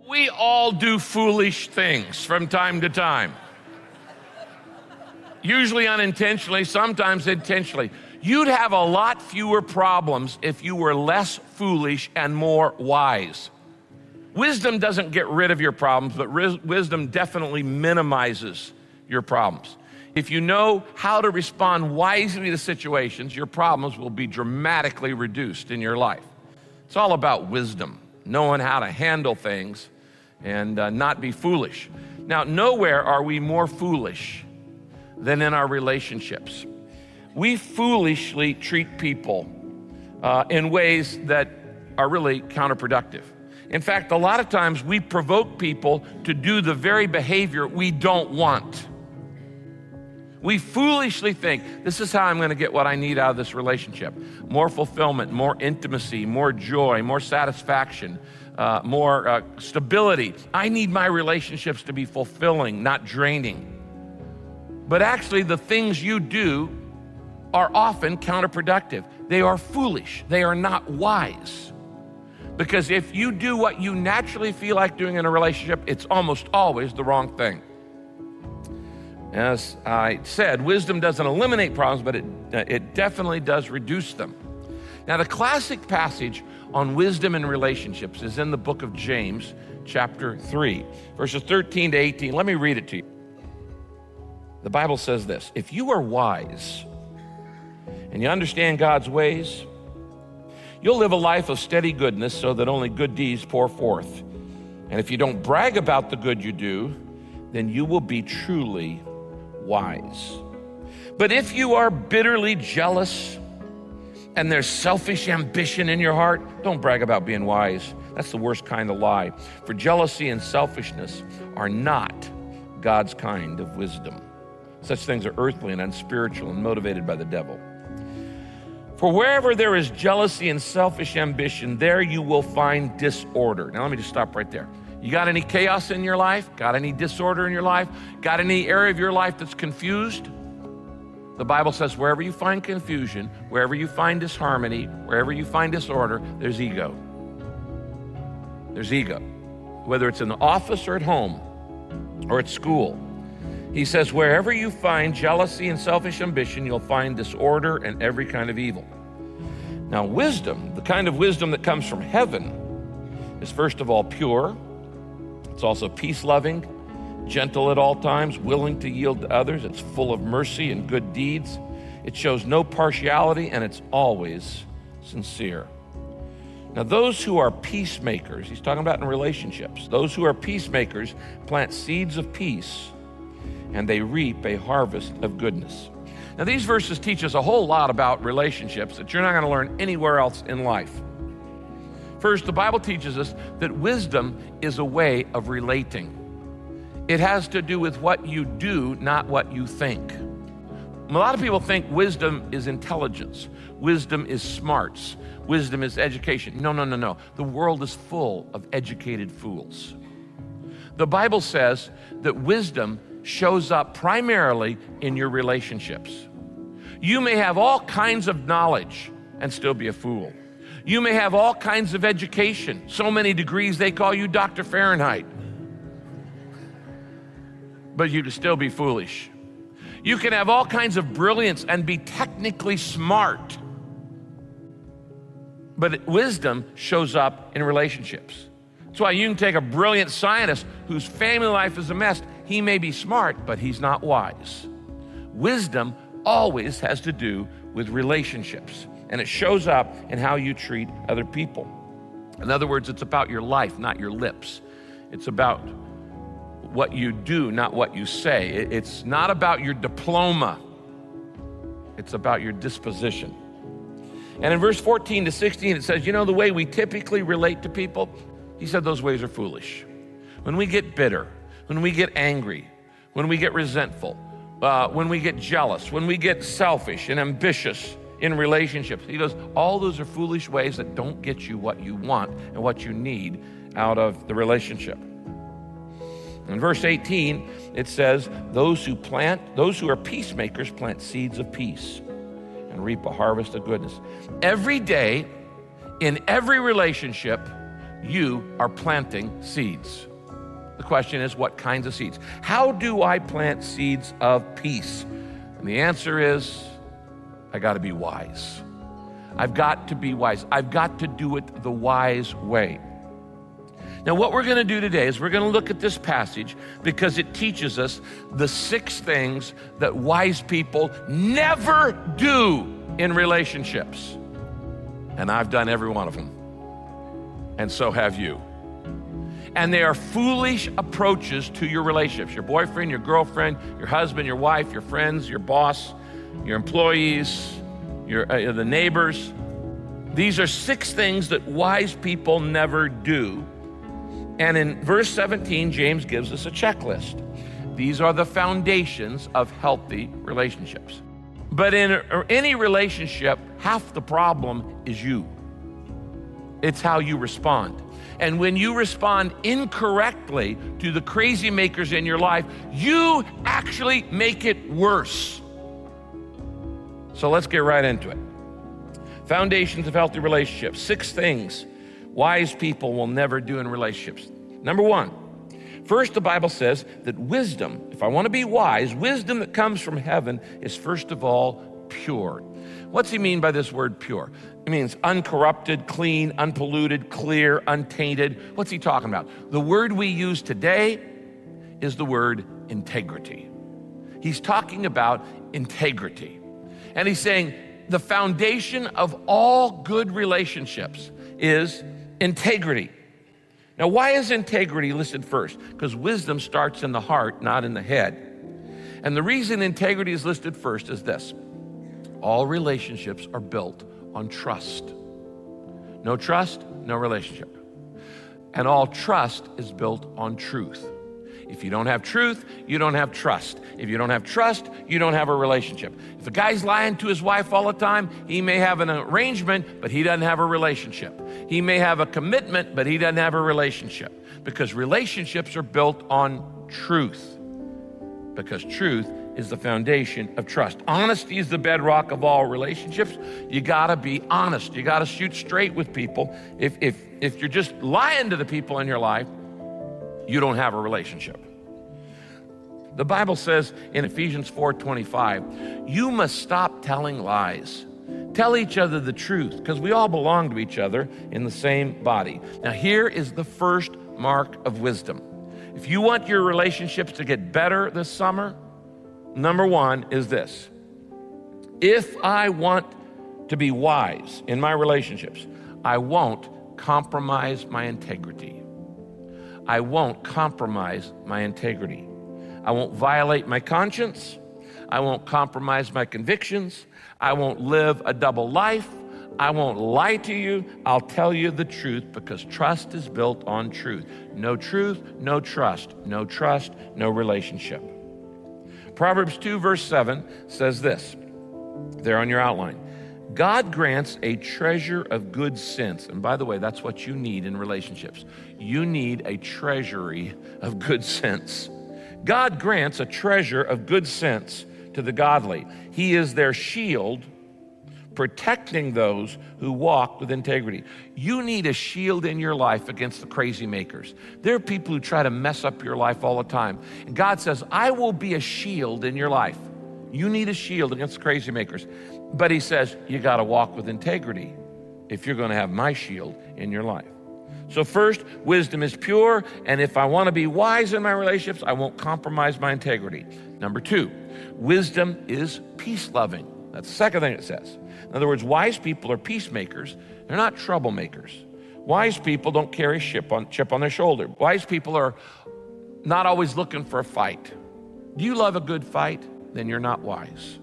We all do foolish things from time to time. Usually unintentionally, sometimes intentionally. You'd have a lot fewer problems if you were less foolish and more wise. Wisdom doesn't get rid of your problems, but wisdom definitely minimizes your problems. If you know how to respond wisely to situations, your problems will be dramatically reduced in your life. It's all about wisdom, knowing how to handle things and not be foolish. Now, nowhere are we more foolish than in our relationships. We foolishly treat people in ways that are really counterproductive. In fact, a lot of times we provoke people to do the very behavior we don't want. We foolishly think, this is how I'm going to get what I need out of this relationship. More fulfillment, more intimacy, more joy, more satisfaction, more stability. I need my relationships to be fulfilling, not draining. But actually, the things you do are often counterproductive. They are foolish. They are not wise. Because if you do what you naturally feel like doing in a relationship, it's almost always the wrong thing. As I said, wisdom doesn't eliminate problems, but it definitely does reduce them. Now, the classic passage on wisdom in relationships is in the book of James, chapter 3, verses 13 to 18. Let me read it to you. The Bible says this: if you are wise and you understand God's ways, you'll live a life of steady goodness so that only good deeds pour forth. And if you don't brag about the good you do, then you will be truly wise. But if you are bitterly jealous and there's selfish ambition in your heart, don't brag about being wise. That's the worst kind of lie. For jealousy and selfishness are not God's kind of wisdom. Such things are earthly and unspiritual and motivated by the devil. For wherever there is jealousy and selfish ambition, there you will find disorder. Now let me just stop right there. You got any chaos in your life? Got any disorder in your life? Got any area of your life that's confused? The Bible says wherever you find confusion, wherever you find disharmony, wherever you find disorder, there's ego. There's ego. Whether it's in the office or at home or at school. He says, wherever you find jealousy and selfish ambition, you'll find disorder and every kind of evil. Now, wisdom, the kind of wisdom that comes from heaven, is first of all pure. It's also peace-loving, gentle at all times, willing to yield to others. It's full of mercy and good deeds. It shows no partiality, and it's always sincere. Now, those who are peacemakers, he's talking about in relationships, those who are peacemakers plant seeds of peace, and they reap a harvest of goodness. Now, these verses teach us a whole lot about relationships that you're not going to learn anywhere else in life. First, the Bible teaches us that wisdom is a way of relating. It has to do with what you do, not what you think. A lot of people think wisdom is intelligence. Wisdom is smarts. Wisdom is education. No. The world is full of educated fools. The Bible says that wisdom shows up primarily in your relationships. You may have all kinds of knowledge and still be a fool. You may have all kinds of education, so many degrees they call you Dr. Fahrenheit, but you can still be foolish. You can have all kinds of brilliance and be technically smart, but wisdom shows up in relationships. That's why you can take a brilliant scientist whose family life is a mess. He may be smart, but he's not wise. Wisdom always has to do with relationships, and it shows up in how you treat other people. In other words, it's about your life, not your lips. It's about what you do, not what you say. It's not about your diploma. It's about your disposition. And in verse 14 to 16, it says, the way we typically relate to people, he said those ways are foolish. When we get bitter, when we get angry, when we get resentful, when we get jealous, when we get selfish and ambitious in relationships, he goes, all those are foolish ways that don't get you what you want and what you need out of the relationship. In verse 18, it says, those who are peacemakers plant seeds of peace and reap a harvest of goodness. Every day, in every relationship, you are planting seeds. The question is, what kinds of seeds? How do I plant seeds of peace? And the answer is, I got to be wise. I've got to be wise. I've got to do it the wise way. Now, what we're going to do today is we're going to look at this passage because it teaches us the 6 things that wise people never do in relationships. And I've done every one of them. And so have you. And they are foolish approaches to your relationships. Your boyfriend, your girlfriend, your husband, your wife, your friends, your boss, your employees, the neighbors. These are 6 things that wise people never do. And in verse 17, James gives us a checklist. These are the foundations of healthy relationships. But in any relationship, half the problem is you. It's how you respond. And when you respond incorrectly to the crazy makers in your life, you actually make it worse. So let's get right into it. Foundations of healthy relationships. 6 things wise people will never do in relationships. Number 1, first the Bible says that wisdom, if I want to be wise, wisdom that comes from heaven is first of all pure. What's he mean by this word pure? It means uncorrupted, clean, unpolluted, clear, untainted. What's he talking about? The word we use today is the word integrity. He's talking about integrity. And he's saying the foundation of all good relationships is integrity. Now, why is integrity listed first? Because wisdom starts in the heart, not in the head. And the reason integrity is listed first is this. All relationships are built on trust. No trust, no relationship. And all trust is built on truth. If you don't have truth, you don't have trust. If you don't have trust, you don't have a relationship. If a guy's lying to his wife all the time, he may have an arrangement, but he doesn't have a relationship. He may have a commitment, but he doesn't have a relationship. Because relationships are built on truth. Because truth is the foundation of trust. Honesty is the bedrock of all relationships. You gotta be honest. You gotta shoot straight with people. If you're just lying to the people in your life, you don't have a relationship. The Bible says in Ephesians 4:25, you must stop telling lies. Tell each other the truth, because we all belong to each other in the same body. Now here is the first mark of wisdom. If you want your relationships to get better this summer, number 1 is this. If I want to be wise in my relationships, I won't compromise my integrity. I won't compromise my integrity. I won't violate my conscience. I won't compromise my convictions. I won't live a double life. I won't lie to you. I'll tell you the truth because trust is built on truth. No truth, no trust. No trust, no relationship. Proverbs 2 verse 7 says this, there on your outline. God grants a treasure of good sense. And by the way, that's what you need in relationships. You need a treasury of good sense. God grants a treasure of good sense to the godly. He is their shield, protecting those who walk with integrity. You need a shield in your life against the crazy makers. There are people who try to mess up your life all the time. And God says, I will be a shield in your life. You need a shield against the crazy makers. But he says, you got to walk with integrity if you're going to have my shield in your life. So first, wisdom is pure, and if I want to be wise in my relationships, I won't compromise my integrity. Number 2, wisdom is peace-loving. That's the second thing it says. In other words, wise people are peacemakers. They're not troublemakers. Wise people don't carry chip on their shoulder. Wise people are not always looking for a fight. Do you love a good fight? Then you're not wise.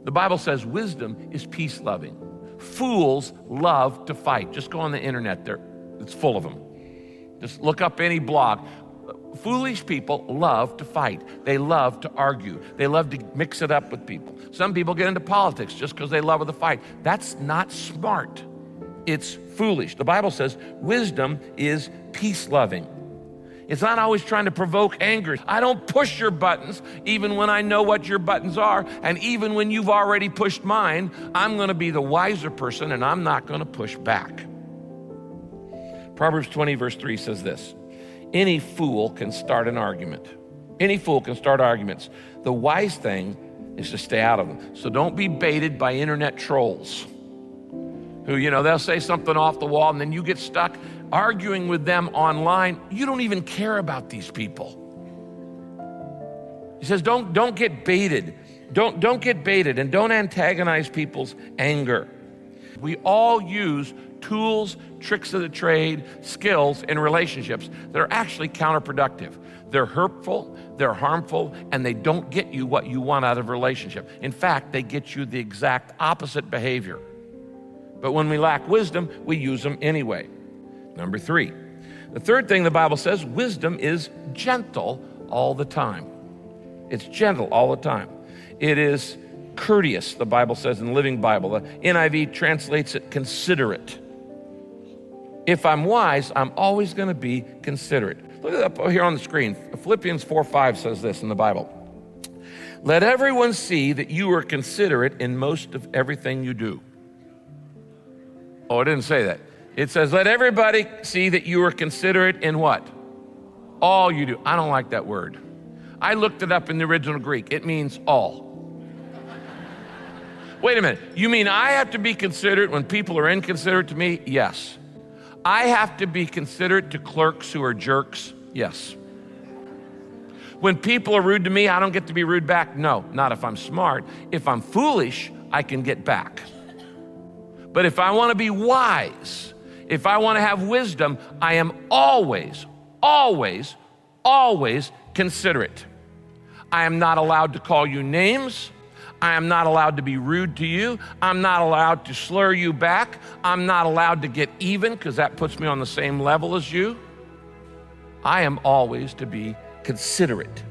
The Bible says wisdom is peace-loving. Fools love to fight. Just go on the internet there. It's full of them. Just look up any blog. Foolish people love to fight. They love to argue. They love to mix it up with people. Some people get into politics just because they love to fight. That's not smart. It's foolish. The Bible says wisdom is peace-loving. It's not always trying to provoke anger. I don't push your buttons, even when I know what your buttons are. And even when you've already pushed mine, I'm going to be the wiser person and I'm not going to push back. Proverbs 20, verse 3 says this: any fool can start an argument. Any fool can start arguments. The wise thing is to stay out of them. So don't be baited by internet trolls who, they'll say something off the wall and then you get stuck arguing with them online. You don't even care about these people. He says, don't get baited. Don't get baited, and don't antagonize people's anger. We all use tools, tricks of the trade, skills in relationships that are actually counterproductive. They're hurtful, they're harmful, and they don't get you what you want out of a relationship. In fact, they get you the exact opposite behavior. But when we lack wisdom, we use them anyway. Number 3, the third thing the Bible says, wisdom is gentle all the time. It's gentle all the time. It is courteous, the Bible says in the Living Bible. The NIV translates it considerate. If I'm wise, I'm always going to be considerate. Look at it up here on the screen. Philippians 4:5 says this in the Bible. Let everyone see that you are considerate in most of everything you do. Oh, it didn't say that. It says, let everybody see that you are considerate in what? All you do. I don't like that word. I looked it up in the original Greek. It means all. Wait a minute. You mean I have to be considerate when people are inconsiderate to me? Yes. I have to be considerate to clerks who are jerks? Yes. When people are rude to me, I don't get to be rude back? No, not if I'm smart. If I'm foolish, I can get back. But if I want to be wise, if I want to have wisdom, I am always, always, always considerate. I am not allowed to call you names. I am not allowed to be rude to you. I'm not allowed to slur you back. I'm not allowed to get even, because that puts me on the same level as you. I am always to be considerate.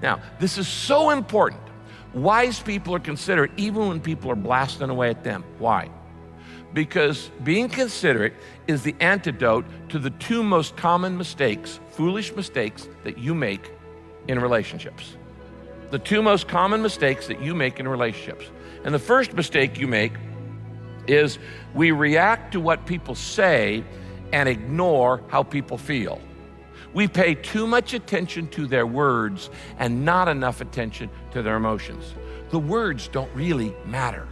Now, this is so important. Wise people are considerate even when people are blasting away at them. Why? Because being considerate is the antidote to the 2 most common mistakes, foolish mistakes, that you make in relationships. The 2 most common mistakes that you make in relationships. And the first mistake you make is we react to what people say and ignore how people feel. We pay too much attention to their words and not enough attention to their emotions. The words don't really matter.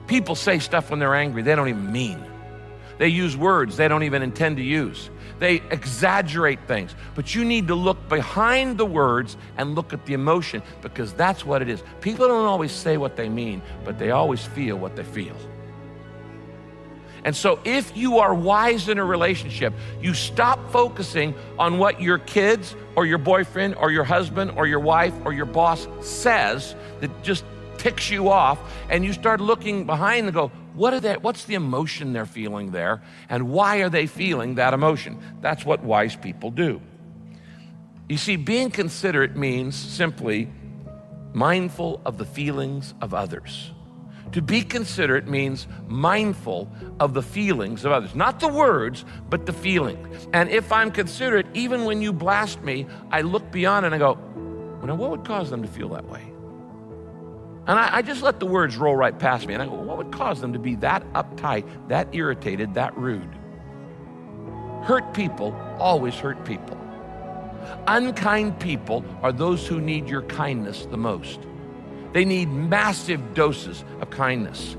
People say stuff when they're angry they don't even mean. They use words they don't even intend to use. They exaggerate things. But you need to look behind the words and look at the emotion, because that's what it is. People don't always say what they mean, but they always feel what they feel. And so if you are wise in a relationship, you stop focusing on what your kids or your boyfriend or your husband or your wife or your boss says that just ticks you off, and you start looking behind and go, what's the emotion they're feeling there, and why are they feeling that emotion? That's what wise people do. You see, being considerate means simply mindful of the feelings of others. To be considerate means mindful of the feelings of others. Not the words, but the feeling. And if I'm considerate, even when you blast me, I look beyond and I go, well, now what would cause them to feel that way? And I just let the words roll right past me. And I go, what would cause them to be that uptight, that irritated, that rude? Hurt people always hurt people. Unkind people are those who need your kindness the most. They need massive doses of kindness.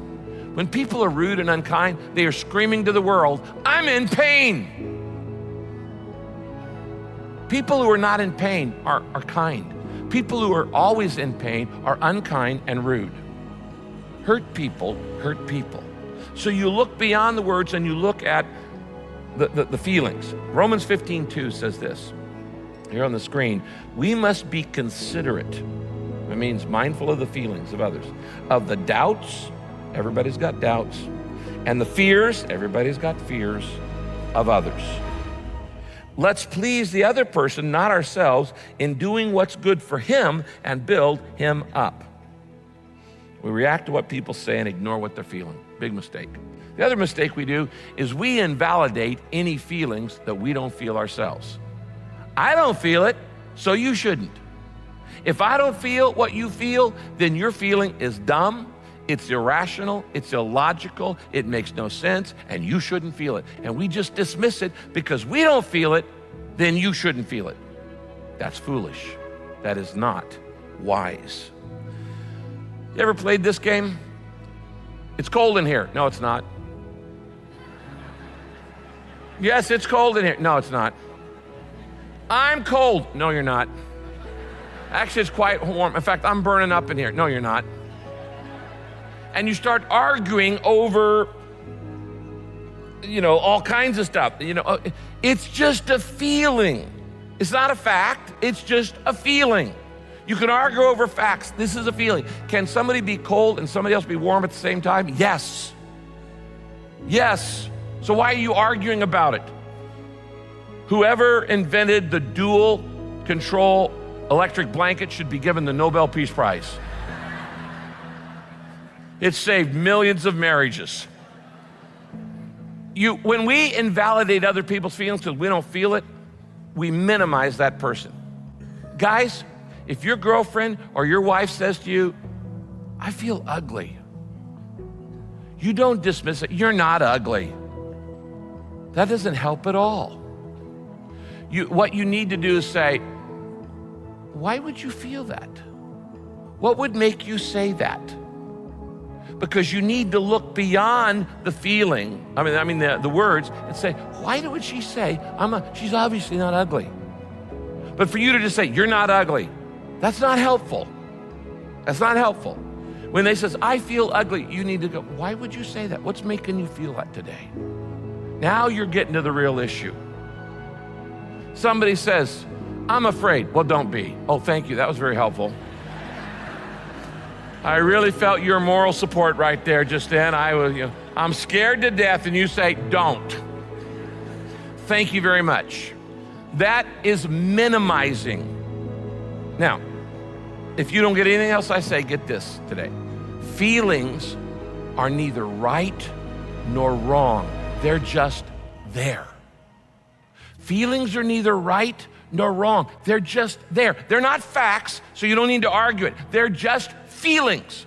When people are rude and unkind, they are screaming to the world, I'm in pain. People who are not in pain are kind. People who are always in pain are unkind and rude. Hurt people hurt people. So you look beyond the words and you look at the feelings. Romans 15:2 says this, here on the screen, we must be considerate. It means mindful of the feelings of others, of the doubts, everybody's got doubts, and the fears, everybody's got fears of others. Let's please the other person, not ourselves, in doing what's good for him and build him up. We react to what people say and ignore what they're feeling. Big mistake. The other mistake we do is we invalidate any feelings that we don't feel ourselves. I don't feel it, so you shouldn't. If I don't feel what you feel, then your feeling is dumb, It's irrational, it's illogical, it makes no sense, and you shouldn't feel it. And we just dismiss it because we don't feel it, then you shouldn't feel it. That's foolish. That is not wise. You ever played this game? It's cold in here. No, it's not. Yes, it's cold in here. No, it's not. I'm cold. No, you're not. Actually, it's quite warm. In fact, I'm burning up in here. No, you're not. And you start arguing over, all kinds of stuff. It's just a feeling. It's not a fact. It's just a feeling. You can argue over facts. This is a feeling. Can somebody be cold and somebody else be warm at the same time? Yes. Yes. So why are you arguing about it? Whoever invented the dual control electric blanket should be given the Nobel Peace Prize. It saved millions of marriages. When we invalidate other people's feelings because we don't feel it, we minimize that person. Guys, if your girlfriend or your wife says to you, I feel ugly, you don't dismiss it. You're not ugly. That doesn't help at all. What you need to do is say, why would you feel that? What would make you say that? Because you need to look beyond the feeling, the words, and say, why would she say, she's obviously not ugly? But for you to just say, you're not ugly, that's not helpful. That's not helpful. When they says, I feel ugly, you need to go, why would you say that? What's making you feel that today? Now you're getting to the real issue. Somebody says, I'm afraid. Well, don't be. Oh, thank you. That was very helpful. I really felt your moral support right there just then. I'm scared to death, and you say, don't. Thank you very much. That is minimizing. Now, if you don't get anything else I say, get this today. Feelings are neither right nor wrong. They're just there. Feelings are neither right nor wrong. They're just there. They're not facts, so you don't need to argue it. They're just feelings.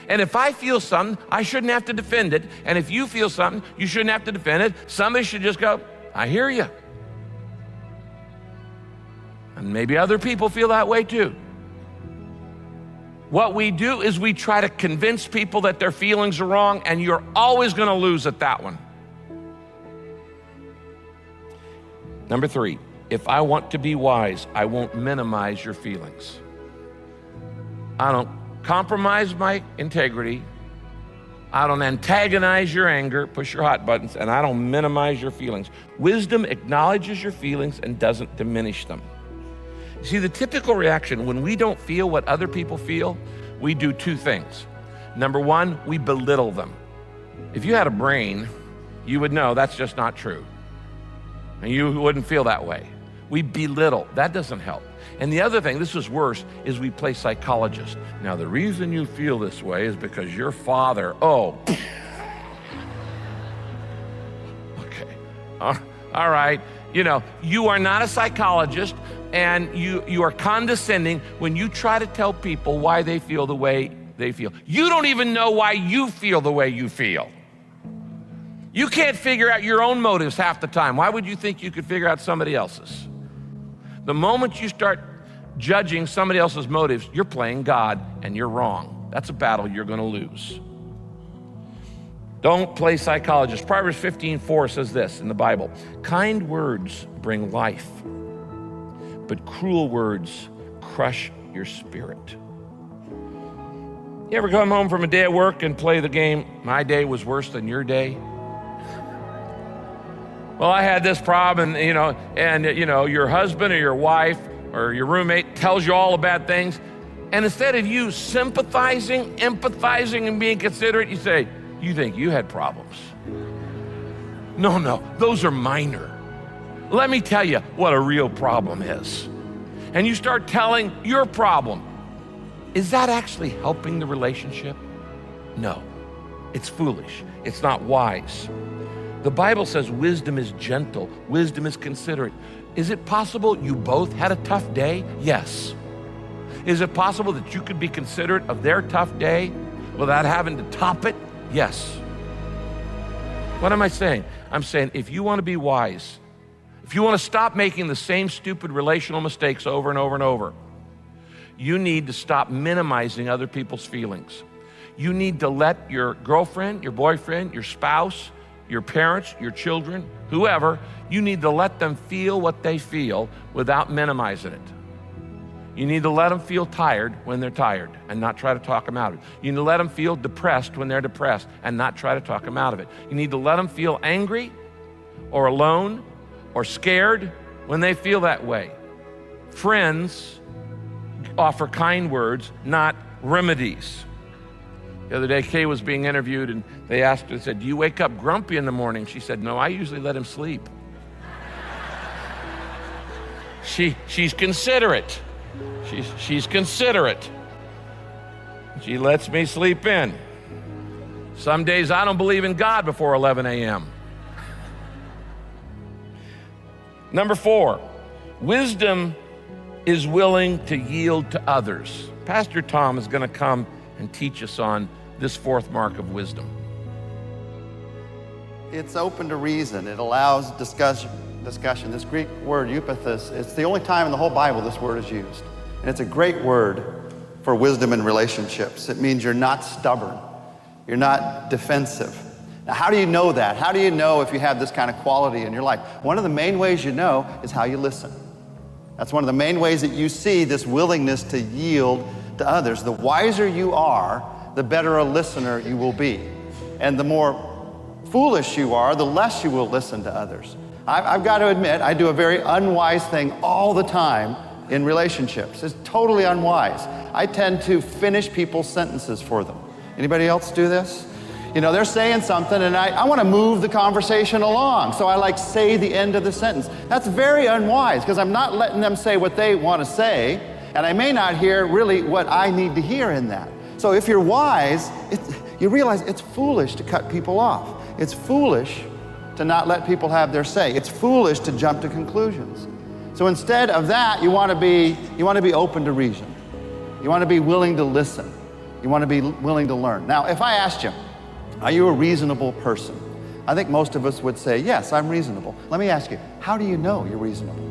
And if I feel something, I shouldn't have to defend it. And if you feel something, you shouldn't have to defend it. Somebody should just go, I hear you. And maybe other people feel that way too. What we do is we try to convince people that their feelings are wrong, and you're always going to lose at that one. Number 3, if I want to be wise, I won't minimize your feelings. I don't compromise my integrity. I don't antagonize your anger, push your hot buttons, and I don't minimize your feelings. Wisdom acknowledges your feelings and doesn't diminish them. You see, the typical reaction when we don't feel what other people feel, we do 2 things. Number 1, we belittle them. If you had a brain, you would know that's just not true. And you wouldn't feel that way. We belittle. That doesn't help. And the other thing, this is worse, is we play psychologist. Now, the reason you feel this way is because your father, okay. All right. You are not a psychologist, and you are condescending when you try to tell people why they feel the way they feel. You don't even know why you feel the way you feel. You can't figure out your own motives half the time. Why would you think you could figure out somebody else's? The moment you start judging somebody else's motives, you're playing God, and you're wrong. That's a battle you're going to lose. Don't play psychologist. Proverbs 15:4 says this in the Bible: kind words bring life, but cruel words crush your spirit. You ever come home from a day at work and play the game, my day was worse than your day? Well, I had this problem, and your husband or your wife or your roommate tells you all the bad things. And instead of you sympathizing, empathizing, and being considerate, you say, you think you had problems. No, those are minor. Let me tell you what a real problem is. And you start telling your problem. Is that actually helping the relationship? No, it's foolish. It's not wise. The Bible says wisdom is gentle, wisdom is considerate. Is it possible you both had a tough day? Yes. Is it possible that you could be considerate of their tough day? without having to top it? Yes. What am I saying? I'm saying if you want to be wise, if you want to stop making the same stupid relational mistakes over and over and over, you need to stop minimizing other people's feelings. You need to let your girlfriend, your boyfriend, your spouse, your parents, your children, whoever, you need to let them feel what they feel without minimizing it. You need to let them feel tired when they're tired and not try to talk them out of it. You need to let them feel depressed when they're depressed and not try to talk them out of it. You need to let them feel angry or alone or scared when they feel that way. Friends offer kind words, not remedies. The other day, Kay was being interviewed and they asked her, said, do you wake up grumpy in the morning? She said, no, I usually let him sleep. She's considerate. She's considerate. She lets me sleep in. Some days I don't believe in God before 11 a.m. Number 4, wisdom is willing to yield to others. Pastor Tom is going to come and teach us on this 4th mark of wisdom. It's open to reason. It allows discussion. This Greek word, eupathos, it's the only time in the whole Bible this word is used. And it's a great word for wisdom in relationships. It means you're not stubborn. You're not defensive. Now, how do you know that? How do you know if you have this kind of quality in your life? One of the main ways you know is how you listen. That's one of the main ways that you see this willingness to yield to others. The wiser you are, the better a listener you will be. And the more foolish you are, the less you will listen to others. I've got to admit, I do a very unwise thing all the time in relationships. It's totally unwise. I tend to finish people's sentences for them. Anybody else do this? You know, they're saying something and I want to move the conversation along. So I say the end of the sentence. That's very unwise because I'm not letting them say what they want to say, and I may not hear really what I need to hear in that. So if you're wise, you realize it's foolish to cut people off. It's foolish to not let people have their say. It's foolish to jump to conclusions. So instead of that, you want to be open to reason. You want to be willing to listen. You want to be willing to learn. Now, if I asked you, are you a reasonable person? I think most of us would say, yes, I'm reasonable. Let me ask you, how do you know you're reasonable?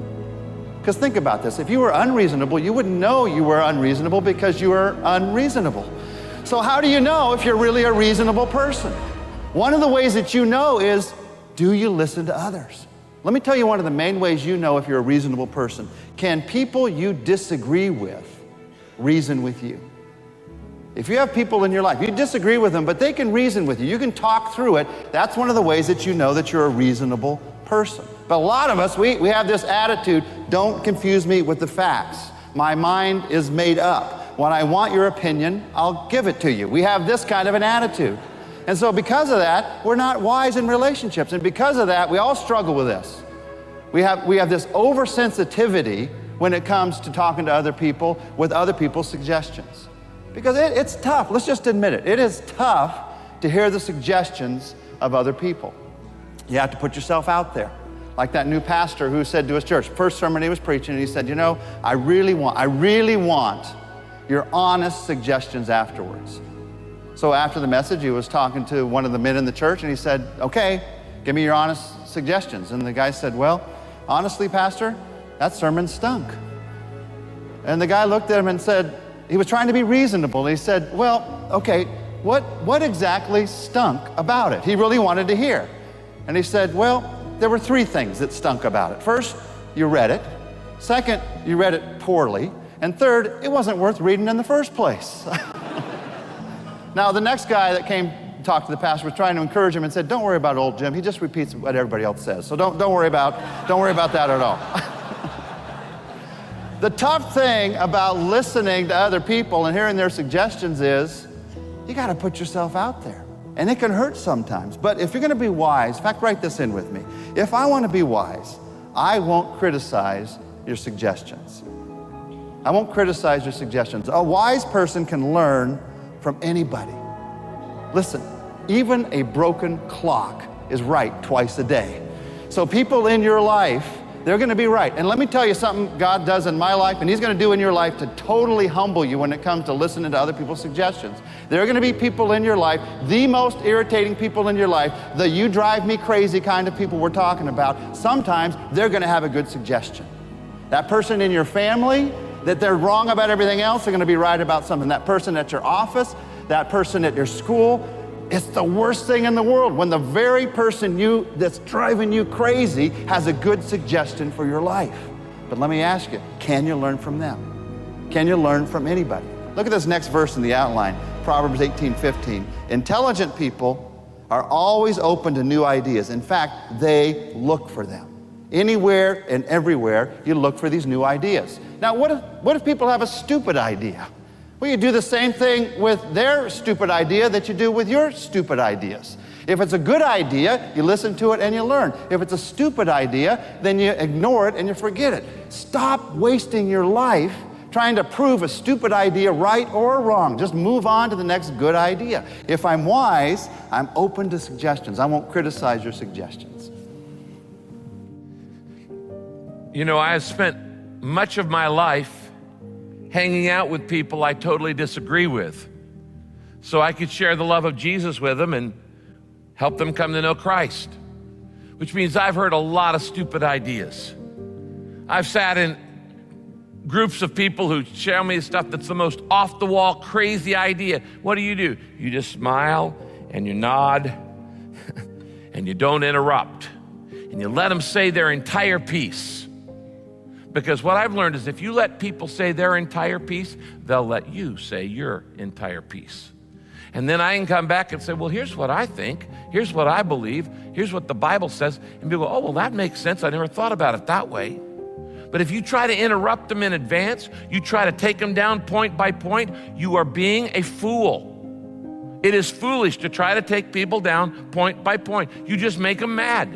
Because think about this. If you were unreasonable, you wouldn't know you were unreasonable because you were unreasonable. So how do you know if you're really a reasonable person? One of the ways that you know is, do you listen to others? Let me tell you one of the main ways you know if you're a reasonable person. Can people you disagree with reason with you? If you have people in your life, you disagree with them, but they can reason with you. You can talk through it. That's one of the ways that you know that you're a reasonable person. But a lot of us, we have this attitude, don't confuse me with the facts. My mind is made up. When I want your opinion, I'll give it to you. We have this kind of an attitude. And so because of that, we're not wise in relationships. And because of that, we all struggle with this. We have this oversensitivity when it comes to talking to other people with other people's suggestions. Because it's tough, let's just admit it. It is tough to hear the suggestions of other people. You have to put yourself out there. Like that new pastor who said to his church, first sermon he was preaching, he said, you know, I really want your honest suggestions afterwards. So after the message, he was talking to one of the men in the church and he said, okay, give me your honest suggestions. And the guy said, well, honestly, Pastor, that sermon stunk. And the guy looked at him and said, he was trying to be reasonable. He said, well, okay, what exactly stunk about it? He really wanted to hear. And he said, well, there were 3 things that stunk about it. First, you read it. Second, you read it poorly. And third, it wasn't worth reading in the first place. Now, the next guy that came to talk to the pastor was trying to encourage him and said, don't worry about old Jim. He just repeats what everybody else says. So don't worry about that at all. The tough thing about listening to other people and hearing their suggestions is you got to put yourself out there. And it can hurt sometimes. But if you're going to be wise, in fact, write this in with me. If I want to be wise, I won't criticize your suggestions. I won't criticize your suggestions. A wise person can learn from anybody. Listen, even a broken clock is right twice a day. So people in your life they're going to be right. And let me tell you something God does in my life, and He's going to do in your life to totally humble you when it comes to listening to other people's suggestions. There are going to be people in your life, the most irritating people in your life, the you drive me crazy kind of people we're talking about. Sometimes they're going to have a good suggestion. That person in your family, that they're wrong about everything else, they're going to be right about something. That person at your office, that person at your school, it's the worst thing in the world when the very person that's driving you crazy has a good suggestion for your life. But let me ask you, can you learn from them? Can you learn from anybody? Look at this next verse in the outline, Proverbs 18:15. Intelligent people are always open to new ideas. In fact, they look for them. Anywhere and everywhere, you look for these new ideas. Now, what if people have a stupid idea? Well, you do the same thing with their stupid idea that you do with your stupid ideas. If it's a good idea, you listen to it and you learn. If it's a stupid idea, then you ignore it and you forget it. Stop wasting your life trying to prove a stupid idea right or wrong. Just move on to the next good idea. If I'm wise, I'm open to suggestions. I won't criticize your suggestions. You know, I have spent much of my life hanging out with people I totally disagree with, so I could share the love of Jesus with them and help them come to know Christ, which means I've heard a lot of stupid ideas. I've sat in groups of people who share me stuff that's the most off-the-wall, crazy idea. What do? You just smile and you nod and you don't interrupt and you let them say their entire piece. Because what I've learned is if you let people say their entire piece, they'll let you say your entire piece. And then I can come back and say, well, here's what I think. Here's what I believe. Here's what the Bible says. And people go, oh, well, that makes sense. I never thought about it that way. But if you try to interrupt them in advance, you try to take them down point by point, you are being a fool. It is foolish to try to take people down point by point. You just make them mad.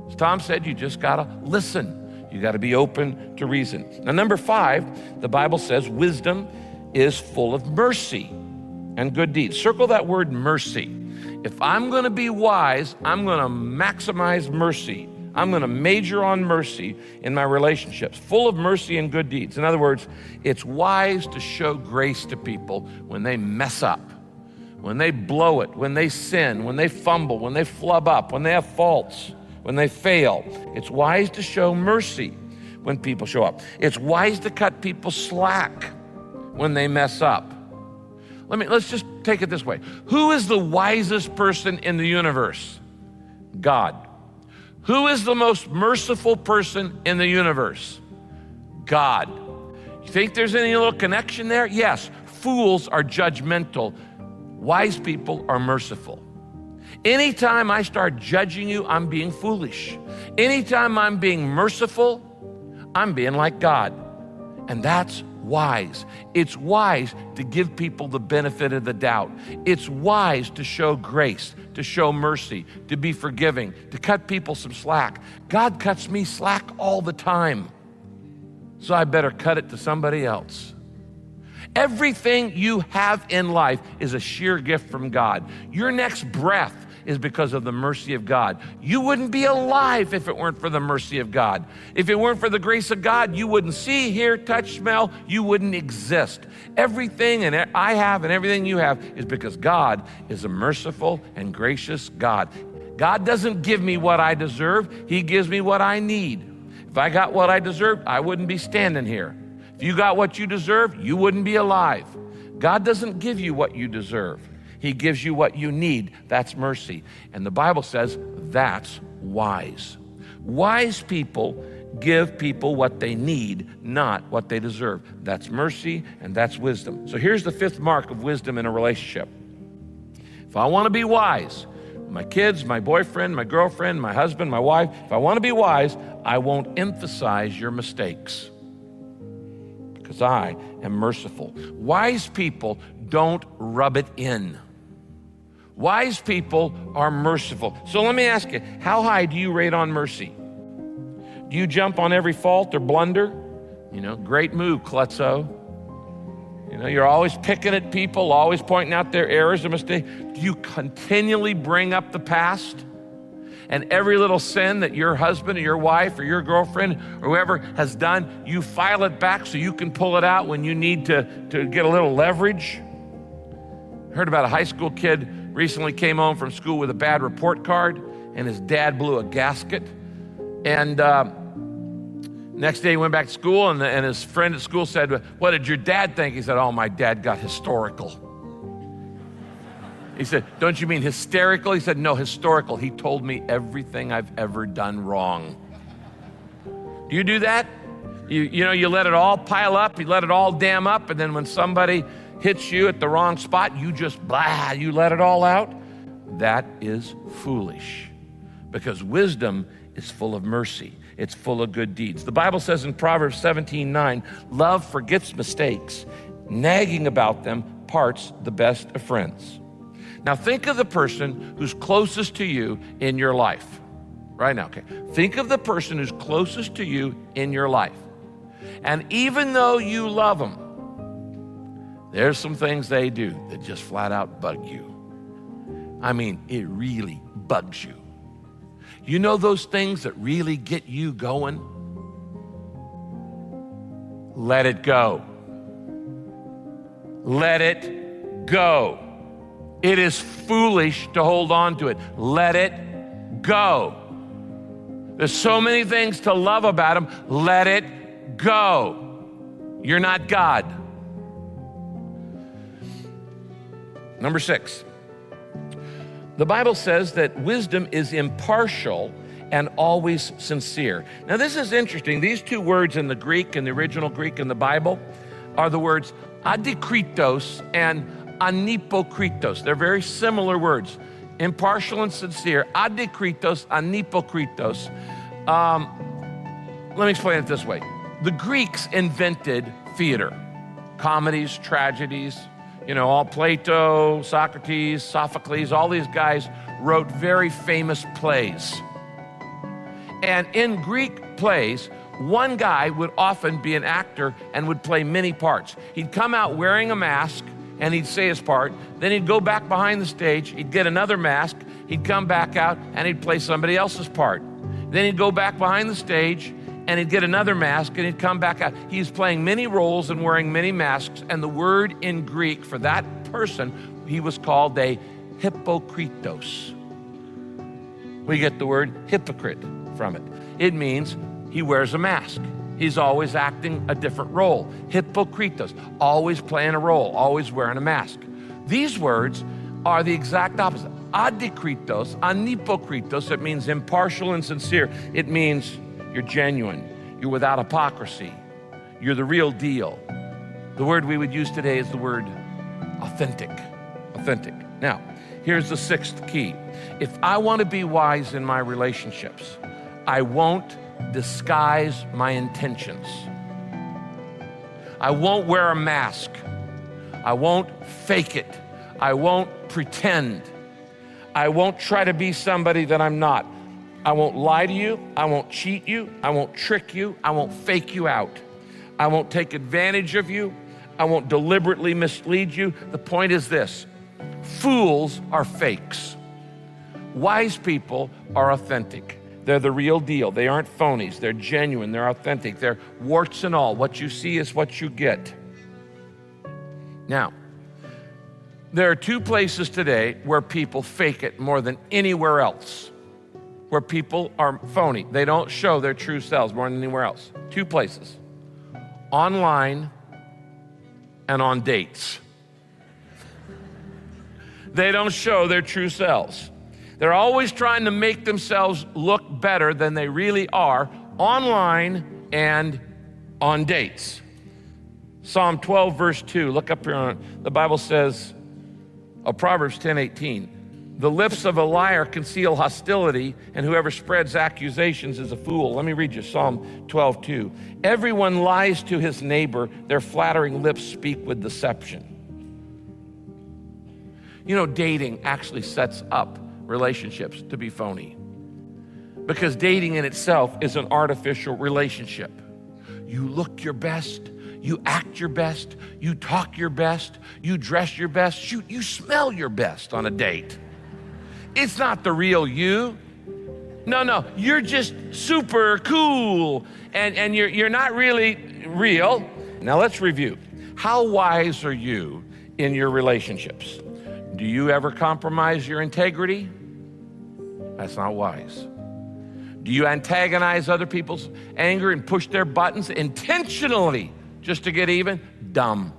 As Tom said, you just gotta listen. You got to be open to reason. Now, number 5, the Bible says wisdom is full of mercy and good deeds. Circle that word mercy. If I'm going to be wise, I'm going to maximize mercy. I'm going to major on mercy in my relationships, full of mercy and good deeds. In other words, it's wise to show grace to people when they mess up, when they blow it, when they sin, when they fumble, when they flub up, when they have faults. When they fail. It's wise to show mercy when people show up. It's wise to cut people slack when they mess up. Let's just take it this way. Who is the wisest person in the universe? God. Who is the most merciful person in the universe? God. You think there's any little connection there? Yes. Fools are judgmental. Wise people are merciful. Anytime I start judging you, I'm being foolish. Anytime I'm being merciful, I'm being like God. And that's wise. It's wise to give people the benefit of the doubt. It's wise to show grace, to show mercy, to be forgiving, to cut people some slack. God cuts me slack all the time, so I better cut it to somebody else. Everything you have in life is a sheer gift from God. Your next breath is because of the mercy of God. You wouldn't be alive if it weren't for the mercy of God. If it weren't for the grace of God, you wouldn't see, hear, touch, smell. You wouldn't exist. Everything I have and everything you have is because God is a merciful and gracious God. God doesn't give me what I deserve. He gives me what I need. If I got what I deserved, I wouldn't be standing here. If you got what you deserve, you wouldn't be alive. God doesn't give you what you deserve. He gives you what you need. That's mercy. And the Bible says that's wise. Wise people give people what they need, not what they deserve. That's mercy and that's wisdom. So here's the 5th mark of wisdom in a relationship. If I want to be wise, my kids, my boyfriend, my girlfriend, my husband, my wife, if I want to be wise, I won't emphasize your mistakes because I am merciful. Wise people don't rub it in. Wise people are merciful. So let me ask you, how high do you rate on mercy? Do you jump on every fault or blunder? Great move, klutzo. You're always picking at people, always pointing out their errors and mistakes. Do you continually bring up the past? And every little sin that your husband or your wife or your girlfriend or whoever has done, you file it back so you can pull it out when you need to get a little leverage. Heard about a high school kid recently came home from school with a bad report card, and his dad blew a gasket. And next day he went back to school, and his friend at school said, "What did your dad think?" He said, "Oh, my dad got historical." He said, "Don't you mean hysterical?" He said, "No, historical. He told me everything I've ever done wrong." Do you do that? You let it all pile up, you let it all dam up, and then when somebody hits you at the wrong spot, you just you let it all out? That is foolish, because wisdom is full of mercy. It's full of good deeds. The Bible says in Proverbs 17:9, love forgets mistakes. Nagging about them parts the best of friends. Now think of the person who's closest to you in your life. Right now, okay. Think of the person who's closest to you in your life. And even though you love them, there's some things they do that just flat out bug you. I mean, it really bugs you. You know those things that really get you going? Let it go. Let it go. It is foolish to hold on to it. Let it go. There's so many things to love about him. Let it go. You're not God. Number 6. The Bible says that wisdom is impartial and always sincere. Now this is interesting. These two words in the Greek, in the original Greek in the Bible, are the words adikritos and anipokritos. They're very similar words. Impartial and sincere. Adikritos, anipokritos. Let me explain it this way. The Greeks invented theater, comedies, tragedies. All Plato, Socrates, Sophocles, all these guys wrote very famous plays. And in Greek plays, one guy would often be an actor and would play many parts. He'd come out wearing a mask and he'd say his part. Then he'd go back behind the stage, he'd get another mask, he'd come back out and he'd play somebody else's part. Then he'd go back behind the stage and he'd get another mask and he'd come back out. He's playing many roles and wearing many masks, and the word in Greek for that person, he was called a hypokritos. We get the word hypocrite from it. It means he wears a mask. He's always acting a different role. Hypokritos, always playing a role, always wearing a mask. These words are the exact opposite. Adikritos, anipokritos, it means impartial and sincere. It means you're genuine, you're without hypocrisy, you're the real deal. The word we would use today is the word authentic. Authentic. Now, here's the 6th key. If I want to be wise in my relationships, I won't disguise my intentions. I won't wear a mask. I won't fake it. I won't pretend. I won't try to be somebody that I'm not. I won't lie to you. I won't cheat you. I won't trick you. I won't fake you out. I won't take advantage of you. I won't deliberately mislead you. The point is this: fools are fakes. Wise people are authentic. They're the real deal. They aren't phonies. They're genuine. They're authentic. They're warts and all. What you see is what you get. Now, there are 2 places today where people fake it more than anywhere else, where people are phony. They don't show their true selves more than anywhere else. 2 places: online and on dates. They don't show their true selves. They're always trying to make themselves look better than they really are, online and on dates. Psalm 12, verse 2, look up here on it. The Bible says, Proverbs 10:18, the lips of a liar conceal hostility, and whoever spreads accusations is a fool. Let me read you Psalm 12:2. Everyone lies to his neighbor, their flattering lips speak with deception. Dating actually sets up relationships to be phony, because dating in itself is an artificial relationship. You look your best, you act your best, you talk your best, you dress your best, shoot, you smell your best on a date. It's not the real you. No, you're just super cool, and you're not really real. Now let's review. How wise are you in your relationships? Do you ever compromise your integrity? That's not wise. Do you antagonize other people's anger and push their buttons intentionally just to get even? Dumb,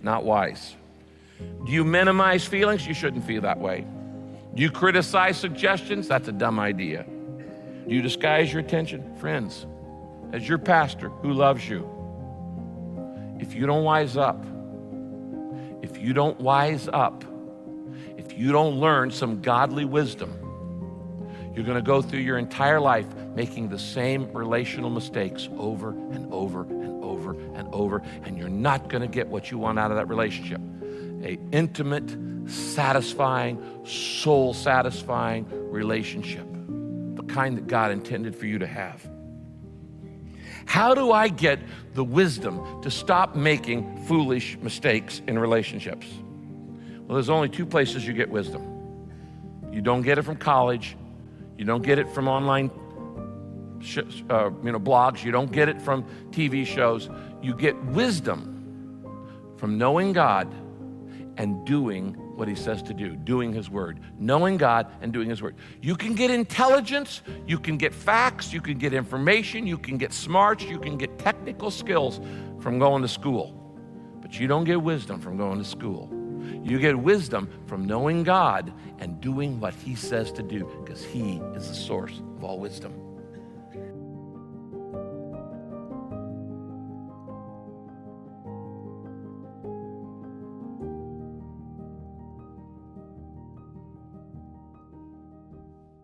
not wise. Do you minimize feelings? You shouldn't feel that way. Do you criticize suggestions? That's a dumb idea. Do you disguise your attention? Friends, as your pastor who loves you, if you don't wise up, if you don't learn some godly wisdom, you're going to go through your entire life making the same relational mistakes over and over and over and over, and you're not going to get what you want out of that relationship. An intimate, satisfying, soul-satisfying relationship, the kind that God intended for you to have. How do I get the wisdom to stop making foolish mistakes in relationships? Well, there's only two places you get wisdom. You don't get it from college. You don't get it from online blogs. You don't get it from TV shows. You get wisdom from knowing God and doing what he says to do, doing his word, knowing God and doing his word. You can get intelligence, you can get facts, you can get information, you can get smarts, you can get technical skills from going to school, but you don't get wisdom from going to school. You get wisdom from knowing God and doing what he says to do, because he is the source of all wisdom.